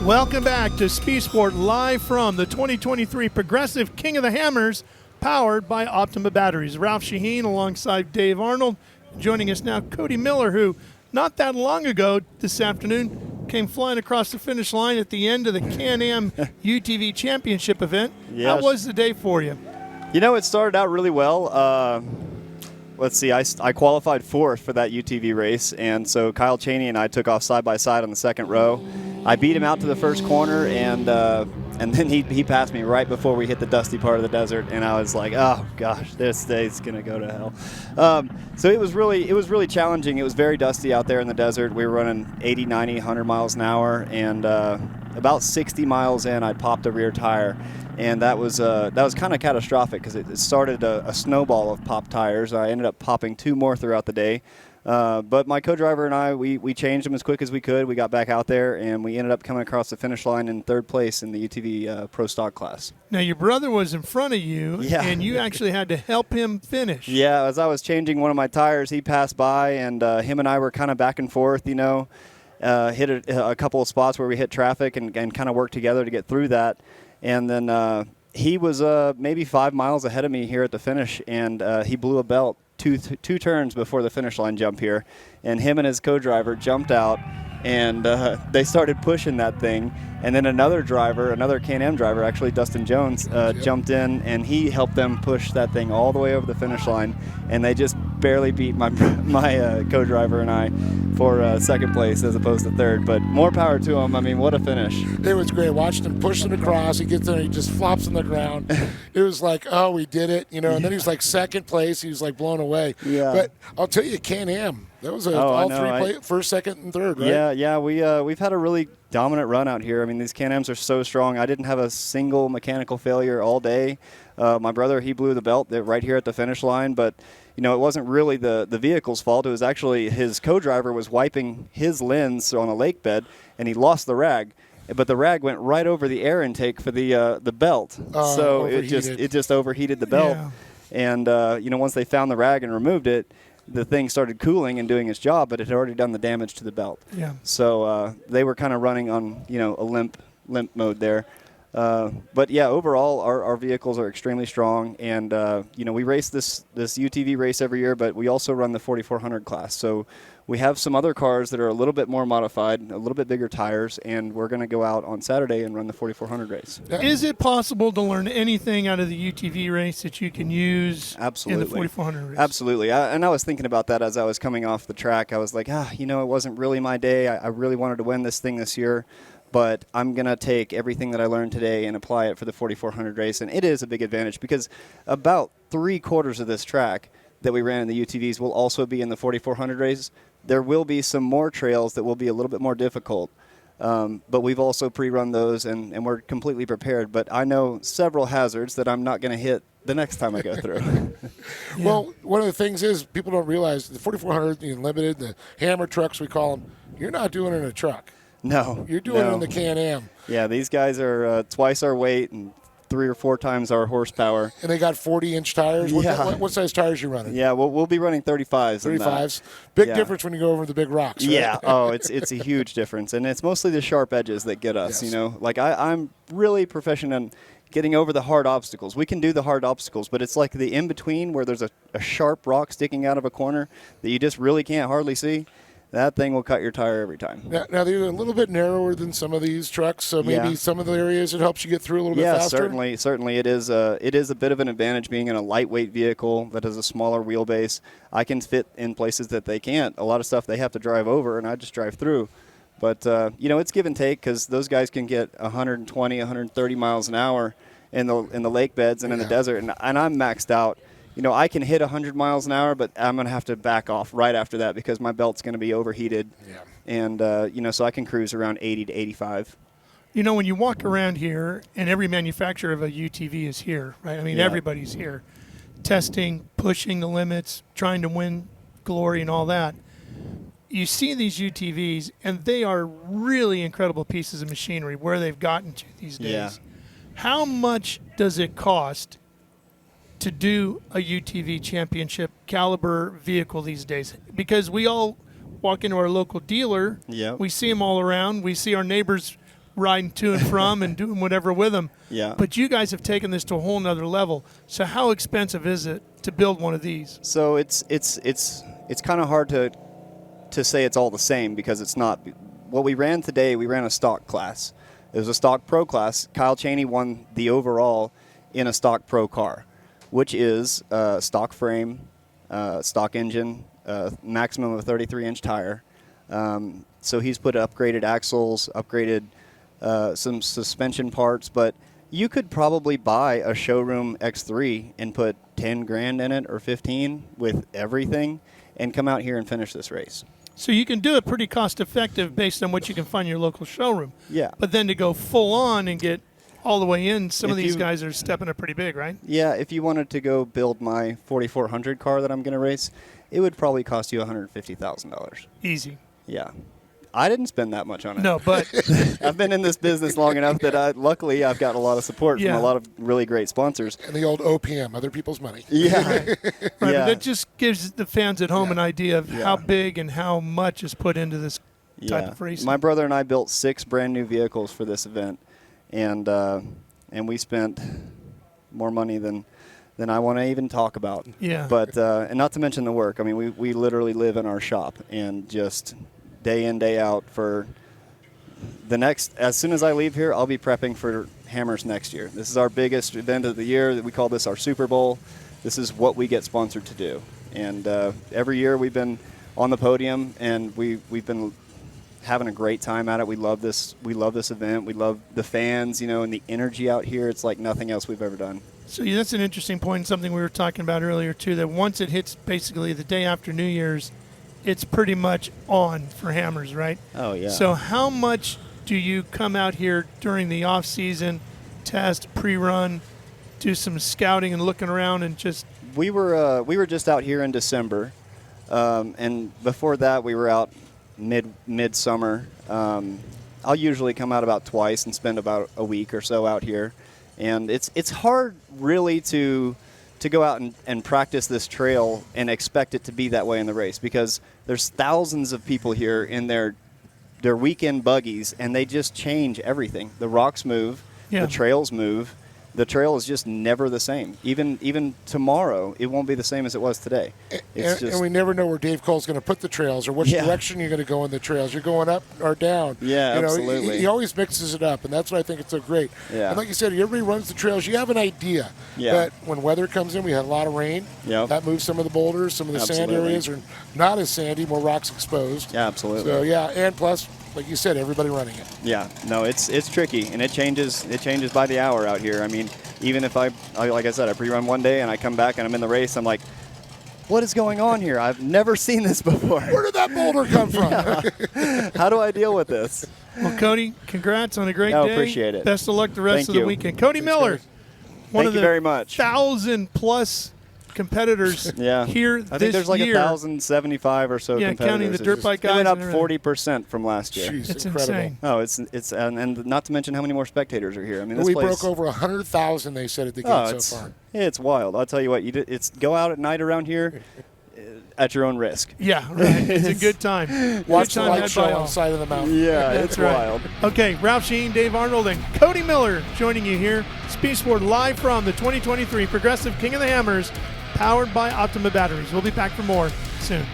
Welcome back to Speed Sport, live from the 2023 Progressive King of the Hammers, powered by Optima Batteries. Ralph Sheheen alongside Dave Arnold. Joining us now, Cody Miller, who not that long ago this afternoon came flying across the finish line at the end of the Can-Am UTV Championship event. Yes. How was the day for you? You know, it started out really well. Let's see, I qualified fourth for that UTV race, and so Kyle Chaney and I took off side by side on the second row. I beat him out to the first corner, and then he passed me right before we hit the dusty part of the desert, and I was like, oh gosh, this day's gonna go to hell. So it was really challenging. It was very dusty out there in the desert. We were running 80, 90, 100 miles an hour, and about 60 miles in, I'd popped a rear tire. And that was kind of catastrophic because it started a snowball of popped tires. I ended up popping two more throughout the day. But my co-driver and I, we changed them as quick as we could. We got back out there, and we ended up coming across the finish line in third place in the UTV Pro Stock class. Now, your brother was in front of you, and you actually had to help him finish. Yeah, as I was changing one of my tires, he passed by, and him and I were kind of back and forth, you know. Hit a couple of spots where we hit traffic and kind of worked together to get through that. And then he was maybe 5 miles ahead of me here at the finish, and he blew a belt two turns before the finish line jump here. And him and his co-driver jumped out, and they started pushing that thing. And then another Can-Am driver, actually Dustin Jones, jumped in, and he helped them push that thing all the way over the finish line. And they just barely beat my co-driver and I for second place as opposed to third. But more power to him. I mean, what a finish. It was great. Watched him push him across. He gets there, he just flops on the ground. It was like, oh, we did it, you know. And then he was like second place. He was like blown away. Yeah. But I'll tell you, Can-Am, that was first, second, and third, right? Yeah. We've had a really dominant run out here. I mean, these Can-Ams are so strong. I didn't have a single mechanical failure all day. My brother, he blew the belt right here at the finish line, but you know, it wasn't really the vehicle's fault. It was actually his co-driver was wiping his lens on a lake bed, and he lost the rag. But the rag went right over the air intake for the belt, so it just overheated the belt. Yeah. And you know, once they found the rag and removed it, the thing started cooling and doing its job, but it had already done the damage to the belt. Yeah. So they were kind of running on, you know, a limp mode there. But yeah, overall, our vehicles are extremely strong, and you know, we race this UTV race every year, but we also run the 4400 class. So we have some other cars that are a little bit more modified, a little bit bigger tires, and we're going to go out on Saturday and run the 4400 race. Is it possible to learn anything out of the UTV race that you can use Absolutely. in the 4400 race? Absolutely. And I was thinking about that as I was coming off the track. I was like, you know, it wasn't really my day. I really wanted to win this thing this year. But I'm going to take everything that I learned today and apply it for the 4400 race. And it is a big advantage because about 3/4 of this track that we ran in the UTVs will also be in the 4400 race. There will be some more trails that will be a little bit more difficult. But we've also pre-run those, and we're completely prepared. But I know several hazards that I'm not going to hit the next time I go through. Yeah. Well, one of the things is people don't realize the 4400 Limited, the hammer trucks we call them, you're not doing it in a truck. No. You're doing it in the Can-Am. Yeah, these guys are twice our weight and 3 or 4 times our horsepower. And they got 40-inch tires. Yeah. What size tires are you running? Yeah, we'll be running 35s. 35s. Big difference when you go over the big rocks, right? Yeah. Oh, it's a huge difference, and it's mostly the sharp edges that get us. Yes. You know, like I'm really proficient in getting over the hard obstacles. We can do the hard obstacles, but it's like the in between where there's a sharp rock sticking out of a corner that you just really can't hardly see. That thing will cut your tire every time. Now they're a little bit narrower than some of these trucks, so maybe some of the areas it helps you get through a little bit faster. Yeah, certainly it is a bit of an advantage being in a lightweight vehicle that has a smaller wheelbase. I can fit in places that they can't. A lot of stuff they have to drive over, and I just drive through. But you know, it's give and take because those guys can get 120, 130 miles an hour in the lake beds and in the desert, and I'm maxed out. You know, I can hit 100 miles an hour, but I'm going to have to back off right after that because my belt's going to be overheated. Yeah. And, you know, so I can cruise around 80 to 85. You know, when you walk around here, and every manufacturer of a UTV is here, right? I mean, everybody's here. Testing, pushing the limits, trying to win glory and all that. You see these UTVs, and they are really incredible pieces of machinery where they've gotten to these days. Yeah. How much does it cost to do a UTV championship caliber vehicle these days? Because we all walk into our local dealer, we see them all around, we see our neighbors riding to and from and doing whatever with them. Yeah. But you guys have taken this to a whole nother level. So how expensive is it to build one of these? So it's kind of hard to say it's all the same, because it's not. What we ran today, we ran a stock class. It was a stock pro class. Kyle Chaney won the overall in a stock pro car, which is stock frame, stock engine, maximum of a 33-inch tire. So he's put upgraded axles, upgraded some suspension parts, but you could probably buy a showroom X3 and put 10 grand in it or 15 with everything and come out here and finish this race. So you can do it pretty cost effective based on what you can find in your local showroom. Yeah. But then to go full on and get all the way in, some of If these you- guys are stepping up pretty big, right? Yeah, if you wanted to go build my 4400 car that I'm going to race, it would probably cost you $150,000. Easy. Yeah. I didn't spend that much on it. No, but I've been in this business long enough that luckily I've got a lot of support Yeah. from a lot of really great sponsors. And the old OPM, other people's money. Yeah. right, but Yeah. that just gives the fans at home an idea of Yeah. how big and how much is put into this type of racing. My brother and I built 6 brand new vehicles for this event, and we spent more money than I want to even talk about. Yeah. But and not to mention the work. I mean, we literally live in our shop and just day in, day out for the next. As soon as I leave here, I'll be prepping for Hammers next year. This is our biggest event of the year. We call this our Super Bowl. This is what we get sponsored to do, and every year we've been on the podium, and we've been having a great time at it. We love this. We love this event. We love the fans, and the energy out here. It's like nothing else we've ever done. So yeah, that's an interesting point, something we were talking about earlier too, that once it hits basically the day after New Year's, it's pretty much on for Hammers, right? Oh, yeah. So how much do you come out here during the off season, test, pre-run, do some scouting and looking around and just? We were just out here in December, and before that we were out midsummer. I'll usually come out about twice and spend about a week or so out here, and it's hard really to go out and practice this trail and expect it to be that way in the race, because there's thousands of people here in their weekend buggies, and they just change everything. The rocks move, Yeah. the trails move. The trail is just never the same. Even tomorrow, it won't be the same as it was today. And we never know where Dave Cole's going to put the trails or which Yeah. direction you're going to go in the trails. You're going up or down. Yeah, You know, absolutely. He always mixes it up, and that's what I think it's so great. Yeah. And like you said, everybody runs the trails. You have an idea. Yeah. But when weather comes in, we had a lot of rain. Yep. That moves some of the boulders. Some of the sand Absolutely. areas are not as sandy, more rocks exposed. Yeah, absolutely. So, yeah, and plus, like you said, everybody running it. Yeah, no, it's tricky, and it changes by the hour out here. I mean, even if I like I said, I pre-run one day and I come back and I'm in the race, I'm like, what is going on here? I've never seen this before. Where did that boulder come from? How do I deal with this? Well, Cody, congrats on a great No, day. appreciate it. Best of luck the rest Thank of the you. weekend. Cody Miller, guys. one Thank of you the very much. 1,000+ competitors Yeah, here I think this there's like year. 1,075 or so Yeah, competitors. counting the It's dirt just- bike It went guys up and everything. 40% from last year. Jeez, It's incredible. insane. Oh, it's and not to mention how many more spectators are here. I mean, this We place. broke over 100,000, they said, at the Oh, gate it's so far. it's wild. I'll tell you what. It's go out at night around here at your own risk. Yeah, right. It's a good time. Watch good the time light had show by on all. the side of the mountain. Yeah, That's it's right. wild. Okay, Ralph Sheheen, Dave Arnold, and Cody Miller joining you here. Speed Sport live from the 2023 Progressive King of the Hammers, powered by Optima Batteries. We'll be back for more soon.